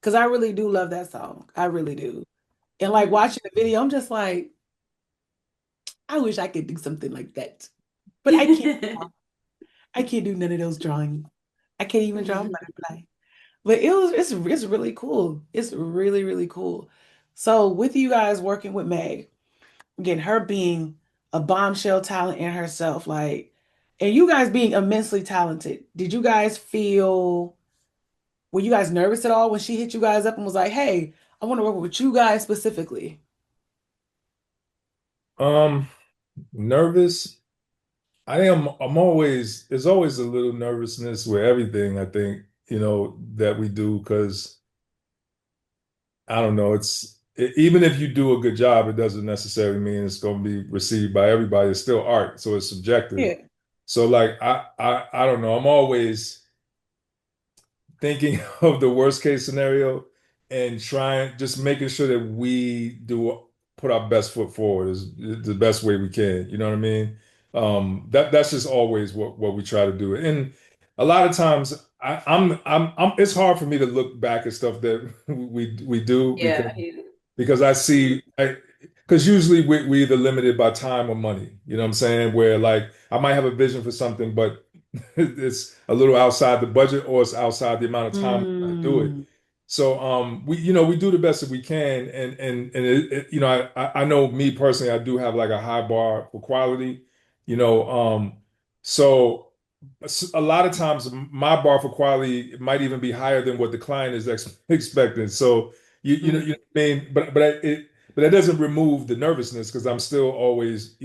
Because I really do love that song. I really do. And like hmm watching the video, I'm just like, I wish I could do something like that. But I can't. I can't do none of those drawings. I can't even draw a butterfly. But it's really cool. It's really, really cool. So with you guys working with Meg, again, her being a bombshell talent in herself, like, and you guys being immensely talented, did you guys were you guys nervous at all when she hit you guys up and was like, hey, I want to work with you guys specifically? Um, Nervous. I am. I'm always. There's always a little nervousness with everything. I think that we do because I don't know. Even if you do a good job, it doesn't necessarily mean it's going to be received by everybody. It's still art, so it's subjective. Yeah. So like I don't know. I'm always thinking of the worst case scenario and trying just making sure that we do put our best foot forward is the best way we can. You know what I mean? That's just always what we try to do. And a lot of times I'm it's hard for me to look back at stuff that we do Yeah. because I see because usually we either limited by time or money. You know what I'm saying? Where like I might have a vision for something, but it's a little outside the budget or it's outside the amount of time we to do it. Mm. So we do the best that we can and I know me personally I do have like a high bar for quality, you know so a lot of times my bar for quality might even be higher than what the client is expecting. So you know Mhm. what I mean, but that doesn't remove the nervousness because I'm still always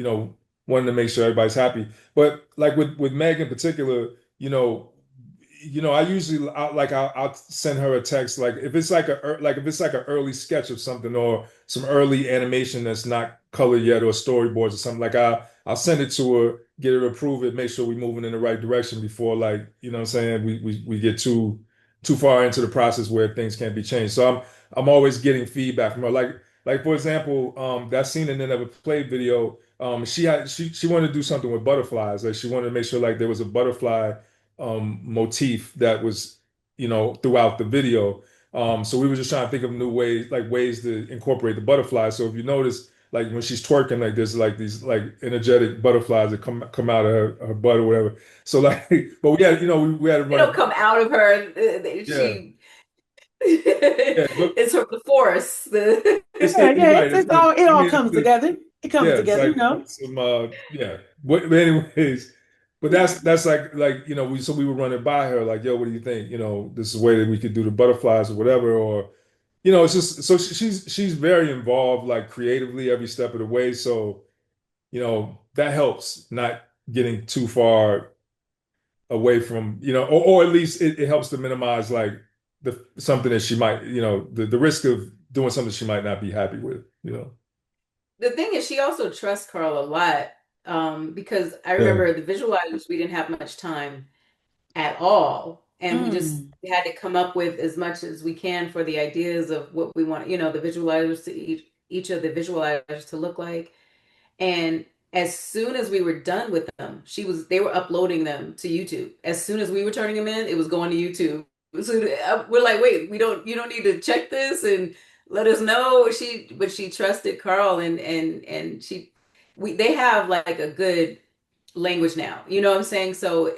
wanting to make sure everybody's happy. But like with Meg in particular, I usually I'll send her a text like if it's if it's like an early sketch of something or some early animation that's not colored yet or storyboards or something like I'll send it to her, get her to approve it, make sure we're moving in the right direction before like what I'm saying we get too far into the process where things can't be changed. So I'm always getting feedback from her like for example that scene in the Never Played video. She wanted to do something with butterflies. Like she wanted to make sure like there was a butterfly motif that was throughout the video. So we were just trying to think of new ways, like ways to incorporate the butterflies. So if you notice, like when she's twerking, like there's like these like energetic butterflies that come out of her butt or whatever. So like, but we had, we had to They run don't it. come out of her. Yeah, She yeah, but it's from the forest. you're Yeah, right. it I all mean, comes together. It comes yeah, it's together, like you know. some yeah. But anyways, but that's like we were running by her like, yo, what do you think? This is a way that we could do the butterflies or whatever, or it's just so she's very involved like creatively every step of the way. So, that helps not getting too far away from, or at least it helps to minimize like the something that she might, the risk of doing something she might not be happy with. The thing is, she also trusts Carl a lot, because I Yeah. remember the visualizers, we didn't have much time at all. And we just Mm. had to come up with as much as we can for the ideas of what we want, the visualizers to each of the visualizers to look like. And as soon as we were done with them, they were uploading them to YouTube. As soon as we were turning them in, it was going to YouTube. So we're like, wait, you don't need to check this and let us know. But she trusted Carl, and they have like a good language now. You know what I'm saying? So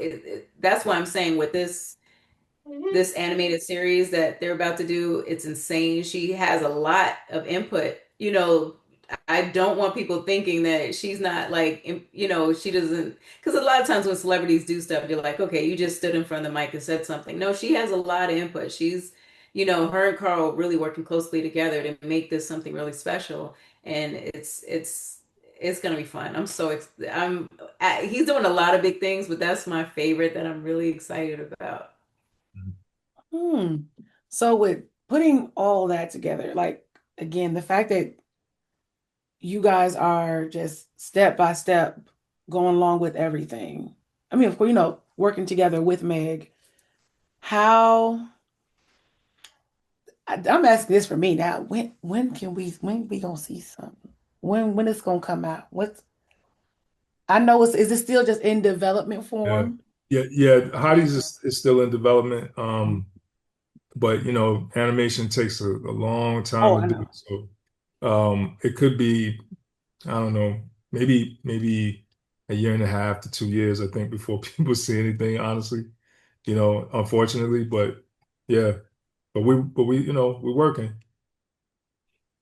that's why I'm saying with this animated series that they're about to do, it's insane. She has a lot of input. I don't want people thinking that she's not like, she doesn't, because a lot of times when celebrities do stuff, you're like, okay, you just stood in front of the mic and said something. No, she has a lot of input. Her and Carl really working closely together to make this something really special. And it's gonna be fun. He's doing a lot of big things, but that's my favorite that I'm really excited about. Hmm. So with putting all that together, like again, the fact that you guys are just step by step going along with everything. I mean, of course, working together with Meg. How I'm asking this for me now. When we gonna see something? When it's gonna come out? I know is it still just in development Yeah. form? Yeah, yeah. Hotties is still in development. But animation takes a long time Oh, to I do. know. So it could be, I don't know, maybe a year and a half to 2 years, I think, before people see anything, honestly. Unfortunately, but yeah. But we, we're working.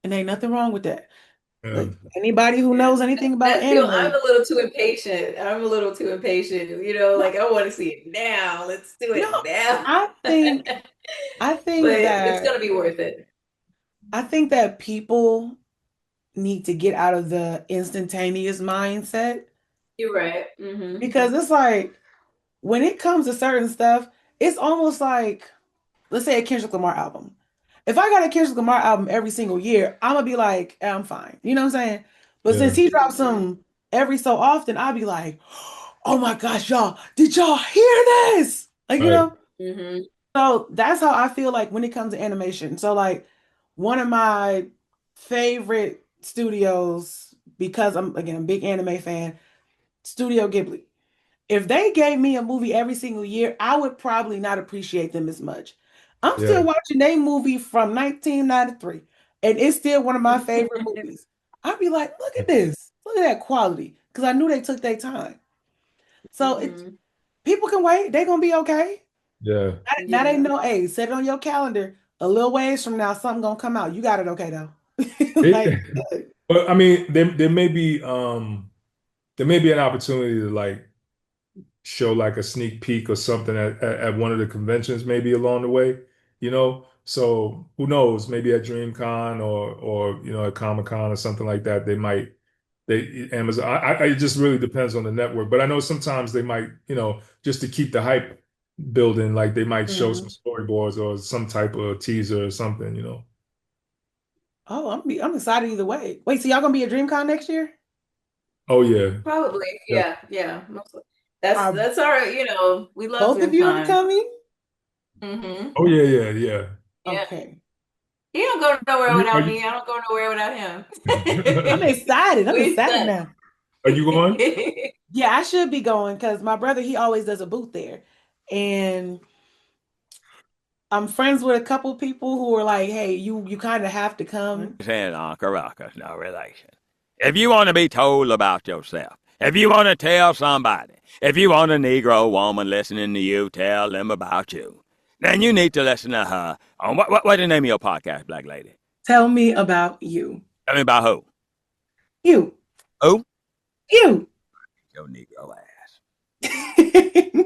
And ain't nothing wrong with that. Yeah. Like anybody who Yeah. knows anything about I'm anime, a little too impatient. I'm a little too impatient. no, Like I want to see it now. Let's do no, it now. I think I But think it's that gonna be worth it. people need to get out of the instantaneous mindset You're right. Hmm. because it's like when it comes to certain stuff, it's almost like let's say a Kendrick Lamar album. If I got a Kendrick Lamar album every single year, I'm gonna be like, I'm fine. You know what I'm saying? But since Yeah. he drops them every so often, I'll be like, oh my gosh, y'all, did y'all hear this? Like, Right. Hmm. so that's how I feel like when it comes to animation. So like one of my favorite studios, because I'm again a big anime fan, Studio Ghibli. If they gave me a movie every single year, I would probably not appreciate them as much. I'm still Yeah. watching a movie from 1993, and it's still one of my favorite movies. I'd be like, look at this, look at that quality, because I knew they took their time. So Hmm. people can wait, they're gonna be okay. Yeah. Now they Yeah. know, hey, set it on your calendar. A little ways from now, something gonna come out. You got it okay though. Like, It, but I mean, there may be an opportunity to like show like a sneak peek or something at one of the conventions, maybe along the way. So who knows? Maybe at DreamCon or at Comic-Con or something like that. They Amazon. It just really depends on the network. But I know sometimes they might, just to keep the hype building, like they might show some mhm. storyboards or some type of teaser or something. Oh, I'm excited either way. Wait, so y'all gonna be at DreamCon next year? Oh yeah. Probably. Yep. Yeah. Yeah. Mostly. That's Are that's our. We love both of you DreamCon. coming? Hmm. Oh yeah, yeah, yeah. Yeah. Okay. He don't go Are nowhere you are without you me. I don't go nowhere without him. I'm excited. I'm We excited stuck. now. are you going? Yeah, I should be going because my brother, he always does a booth there. And I'm friends with a couple people who are like, hey, you kind of have to come. And Uncle Ruckus, no relation. If you want to be told about yourself, if you want to tell somebody, if you want a Negro woman listening to you tell them about you, then you need to listen to her on what's the name of your podcast, Black Lady? Tell me about you. Tell me about who? You. Who? You. Your Negro ass.